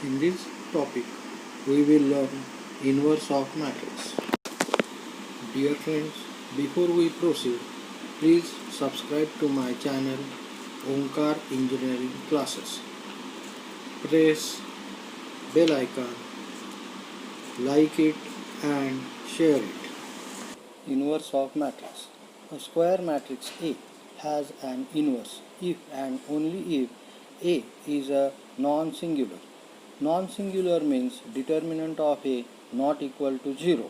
In this topic, we will learn inverse of matrix. Dear friends, before we proceed, please subscribe to my channel Omkar Engineering Classes. Press bell icon, like it and share it. Inverse of matrix. A square matrix A has an inverse if and only if A is a non-singular. Non-singular means determinant of A not equal to 0.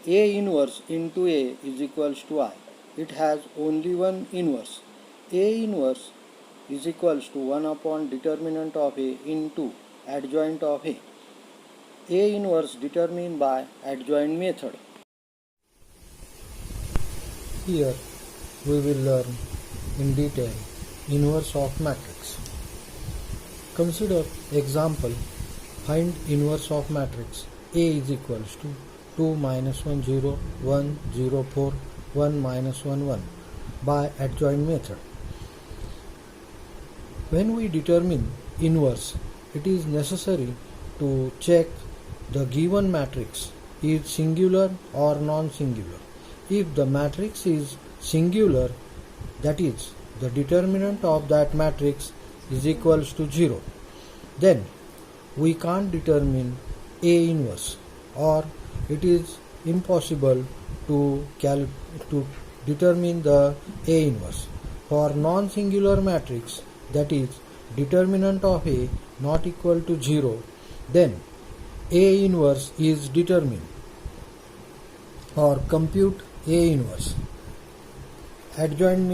A inverse into A is equals to I. It has only one inverse. A inverse is equals to 1 upon determinant of A into adjoint of A. A inverse determined by adjoint method. Here we will learn in detail inverse of matrix. Consider example. Find inverse of matrix A is equals to 2 minus 1 0 1 0 4 1 minus 1 1 by adjoint method. When we determine inverse, it is necessary to check the given matrix is singular or non-singular. If the matrix is singular, that is, the determinant of that matrix is equals to 0, then we can't determine A inverse, or it is impossible to determine the A inverse. For non-singular matrix, that is, determinant of A not equal to 0, then A inverse is determined, or compute A inverse. Adjoint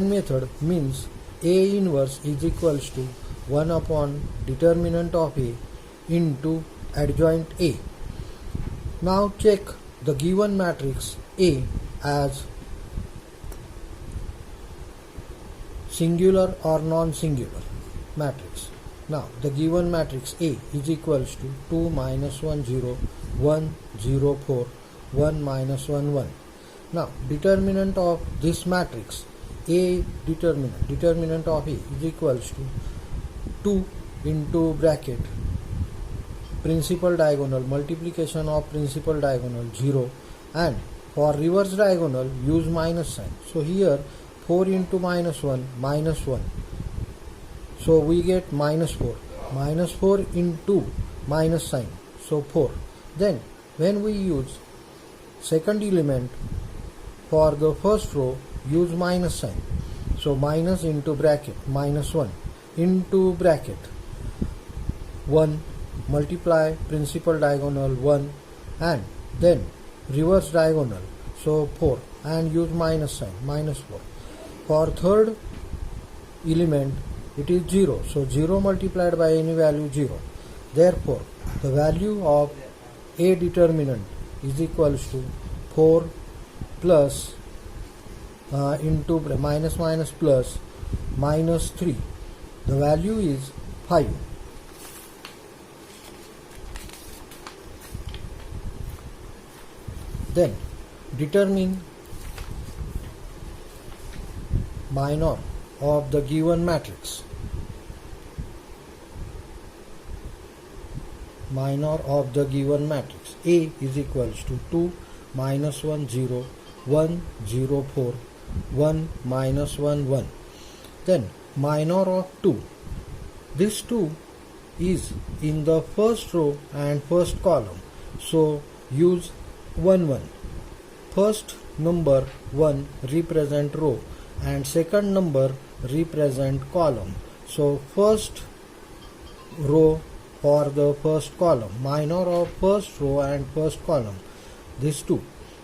method means A inverse is equals to 1 upon determinant of A into adjoint A. Now check the given matrix A as singular or non-singular matrix. Now the given matrix A is equals to 2 minus 1 0 1 0 4 1 minus 1 1. Now determinant of this matrix A determinant of A is equals to 2 into bracket principal diagonal multiplication of principal diagonal 0, and for reverse diagonal use minus sign. So here 4 into minus 1 minus 1. So we get minus 4. Minus 4 into minus sign. So 4. Then when we use second element for the first row, use minus sign. So minus into bracket minus 1 into bracket 1 multiply principal diagonal 1 and then reverse diagonal. So 4 and use minus sign minus 4. For third element it is 0. So 0 multiplied by any value 0. Therefore the value of A determinant is equals to 4 plus into minus minus plus minus 3. The value is 5. Then determine minor of the given matrix. Minor of the given matrix A is equals to 2 minus 1 0 1 0 4 1 minus 1 1. Then minor of 2. This 2 is in the first row and first column. So use 1 1. First number 1 represent row and second number represent column. So first row for the first column, minor of first row and first column, these 2.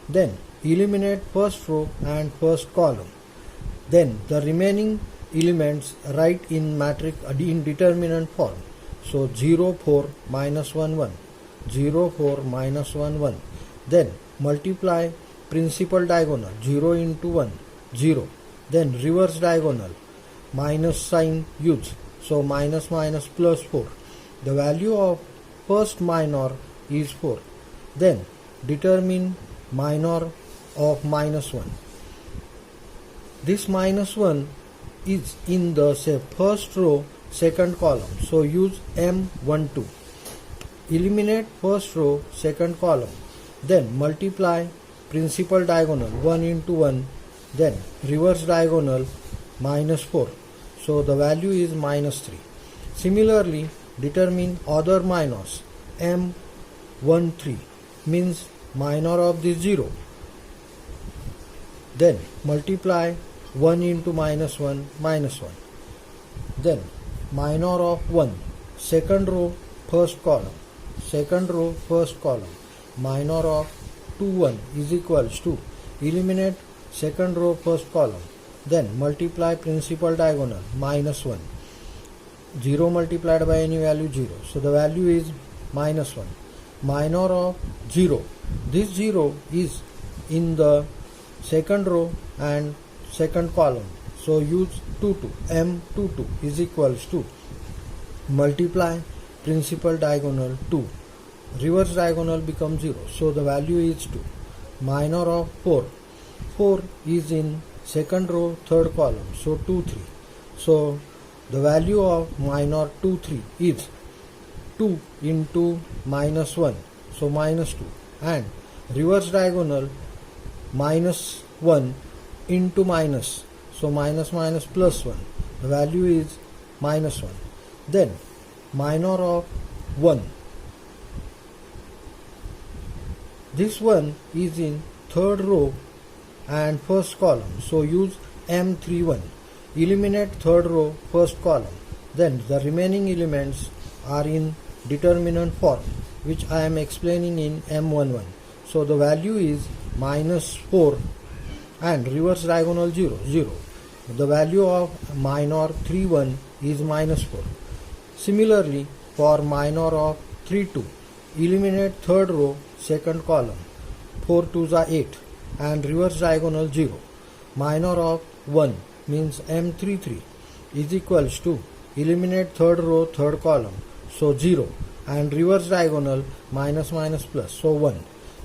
Then eliminate first row and first column. Then the remaining elements write in matrix in determinant form. So 0 4 minus 1 1 0 4 minus 1 1. Then multiply principal diagonal 0 into 1 0. Then reverse diagonal minus sign use. So minus minus plus 4. The value of first minor is 4. Then determine minor of minus 1. This minus 1 is in the first row, second column. So use M12. Eliminate first row, second column. Then multiply principal diagonal 1 into 1. Then reverse diagonal -4. So the value is -3. Similarly, determine other minors. M13 means minor of this 0. Then multiply 1 into -1, -1. Then minor of 1, second row, first column. Second row, first column. Minor of 2, 1 is equals to, eliminate second row, first column. Then multiply principal diagonal -1. 0 multiplied by any value 0. So the value is -1. Minor of 0. This 0 is in the second row and second column. So use 22. M22 is equals to, multiply principal diagonal 2. Reverse diagonal becomes 0. So the value is 2. Minor of 4. 4 is in second row, third column. So 2, 3. So the value of minor 2, 3 is 2 into -1. So -2. And reverse diagonal -1 into minus. So minus +1. The value is -1. Then minor of 1. This one is in third row and first column. So use M31. Eliminate third row, first column. Then the remaining elements are in determinant form, which I am explaining in M11. So the value is -4 and reverse diagonal 0, 0. The value of minor 31 is -4. Similarly, for minor of 32, eliminate third row, second column. 4 2s are 8 and reverse diagonal 0. Minor of 1 means M33 is equals to, eliminate third row, third column. So 0 and reverse diagonal -, so 1.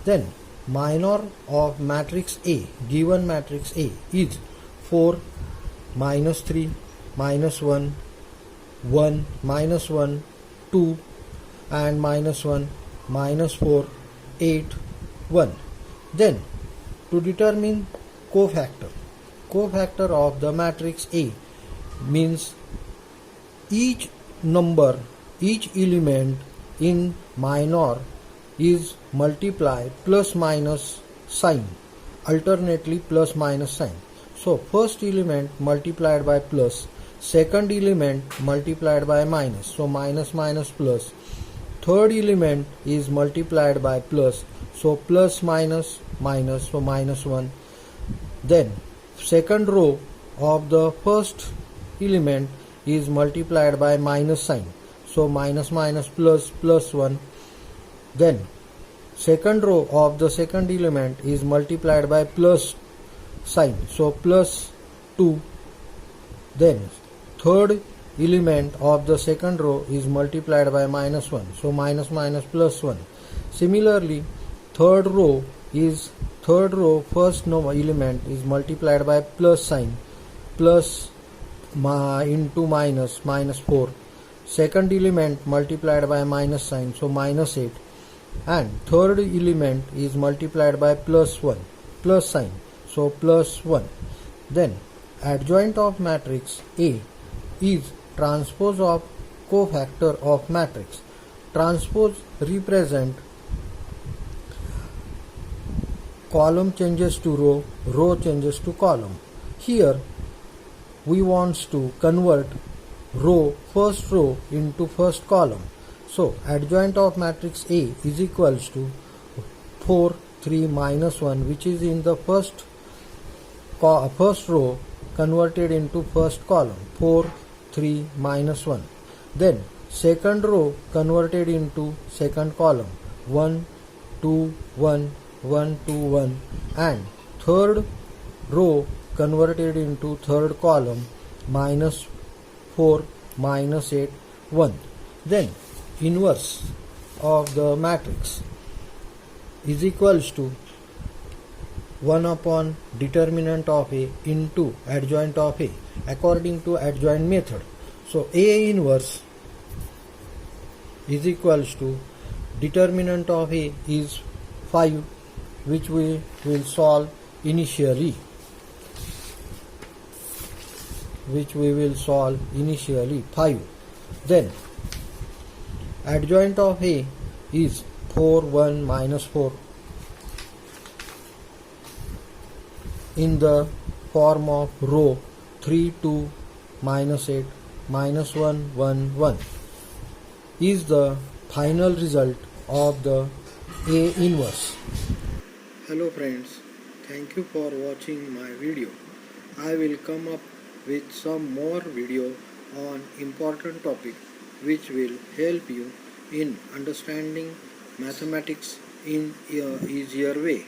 Then minor of matrix A, given matrix A, is 4 -3 -1 1 -1 2 and -1 -4 8 1. Then to determine cofactor of the matrix A means each element in minor is multiplied plus minus sign, alternately plus minus sign. So first element multiplied by plus, second element multiplied by minus, so minus plus. Third element is multiplied by plus, so plus minus, so -1. Then second row of the first element is multiplied by minus sign, so minus plus 1. Then second row of the second element is multiplied by plus sign, so plus 2. Then third element of the second row is multiplied by -1, so minus plus 1. Similarly, third row first element is multiplied by plus sign, plus into -4. Second element multiplied by minus sign, so -8. And third element is multiplied by plus sign, so +1. Then adjoint of matrix A is transpose of cofactor of matrix. Transpose represent column changes to row changes to column. Here we want to convert first row into first column. So adjoint of matrix A is equals to 4 3 -1, which is in the first row converted into first column, 4 3 -1. Then second row converted into second column, 1 2 1 1 2 1, and third row converted into third column, -4 -8 1. Then inverse of the matrix is equals to 1 upon determinant of A into adjoint of A according to adjoint method. So A inverse is equals to determinant of A is 5, which we will solve initially. 5. Then adjoint of A is 4, 1, minus 4 in the form of row 3, 2, minus 8, minus 1, 1, 1 is the final result of the A inverse. Hello friends, thank you for watching my video. I will come up with some more video on important topic which will help you in understanding mathematics in a easier way.